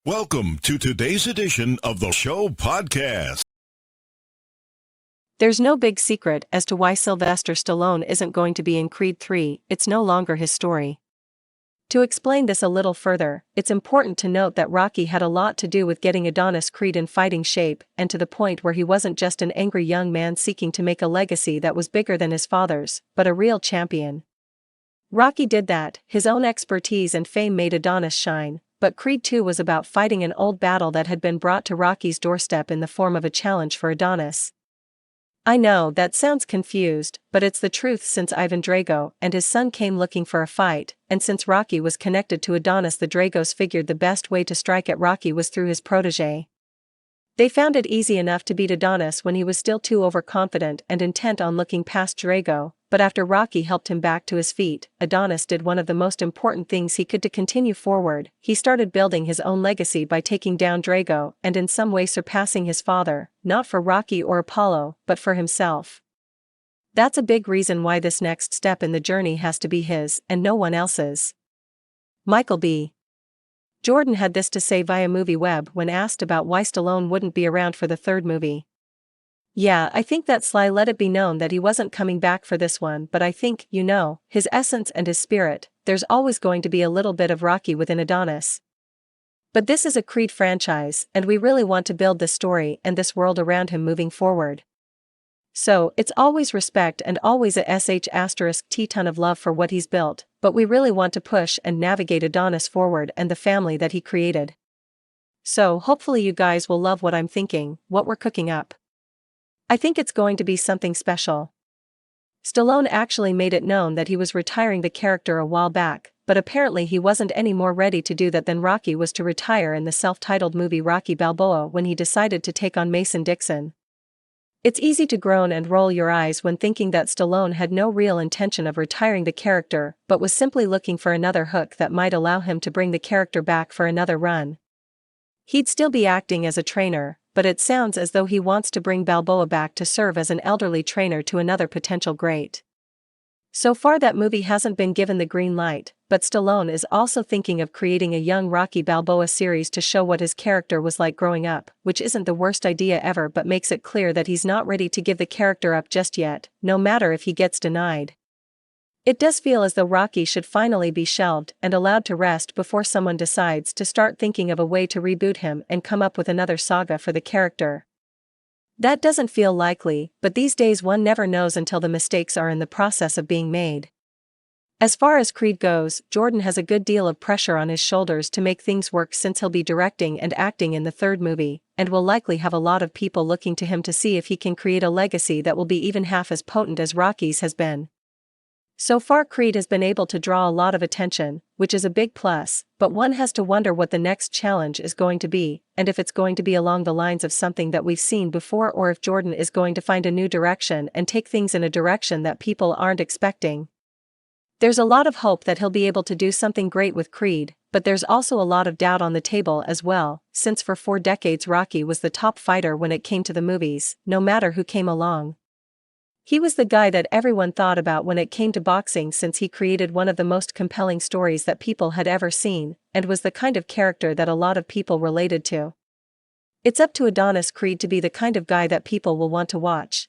Welcome to today's edition of the show podcast. There's no big secret as to why Sylvester Stallone isn't going to be in Creed 3, it's no longer his story. To explain this a little further, it's important to note that Rocky had a lot to do with getting Adonis Creed in fighting shape and to the point where he wasn't just an angry young man seeking to make a legacy that was bigger than his father's, but a real champion. Rocky did that, his own expertise and fame made Adonis shine, but Creed 2 was about fighting an old battle that had been brought to Rocky's doorstep in the form of a challenge for Adonis. I know that sounds confused, but it's the truth since Ivan Drago and his son came looking for a fight, and since Rocky was connected to Adonis, the Dragos figured the best way to strike at Rocky was through his protege. They found it easy enough to beat Adonis when he was still too overconfident and intent on looking past Drago, but after Rocky helped him back to his feet, Adonis did one of the most important things he could to continue forward. He started building his own legacy by taking down Drago and in some way surpassing his father, not for Rocky or Apollo, but for himself. That's a big reason why this next step in the journey has to be his and no one else's. Michael B. Jordan had this to say via MovieWeb when asked about why Stallone wouldn't be around for the third movie. Yeah, I think that Sly let it be known that he wasn't coming back for this one, but I think, his essence and his spirit, there's always going to be a little bit of Rocky within Adonis. But this is a Creed franchise, and we really want to build this story and this world around him moving forward. So, it's always respect and always a sh*t ton of love for what he's built, but we really want to push and navigate Adonis forward and the family that he created. So, hopefully you guys will love what I'm thinking, what we're cooking up. I think it's going to be something special. Stallone actually made it known that he was retiring the character a while back, but apparently he wasn't any more ready to do that than Rocky was to retire in the self-titled movie Rocky Balboa when he decided to take on Mason Dixon. It's easy to groan and roll your eyes when thinking that Stallone had no real intention of retiring the character but was simply looking for another hook that might allow him to bring the character back for another run. He'd still be acting as a trainer, but it sounds as though he wants to bring Balboa back to serve as an elderly trainer to another potential great. So far that movie hasn't been given the green light, but Stallone is also thinking of creating a young Rocky Balboa series to show what his character was like growing up, which isn't the worst idea ever but makes it clear that he's not ready to give the character up just yet, no matter if he gets denied. It does feel as though Rocky should finally be shelved and allowed to rest before someone decides to start thinking of a way to reboot him and come up with another saga for the character. That doesn't feel likely, but these days one never knows until the mistakes are in the process of being made. As far as Creed goes, Jordan has a good deal of pressure on his shoulders to make things work since he'll be directing and acting in the third movie, and will likely have a lot of people looking to him to see if he can create a legacy that will be even half as potent as Rocky's has been. So far Creed has been able to draw a lot of attention, which is a big plus, but one has to wonder what the next challenge is going to be, and if it's going to be along the lines of something that we've seen before or if Jordan is going to find a new direction and take things in a direction that people aren't expecting. There's a lot of hope that he'll be able to do something great with Creed, but there's also a lot of doubt on the table as well, since for 4 decades Rocky was the top fighter when it came to the movies, no matter who came along. He was the guy that everyone thought about when it came to boxing since he created one of the most compelling stories that people had ever seen, and was the kind of character that a lot of people related to. It's up to Adonis Creed to be the kind of guy that people will want to watch,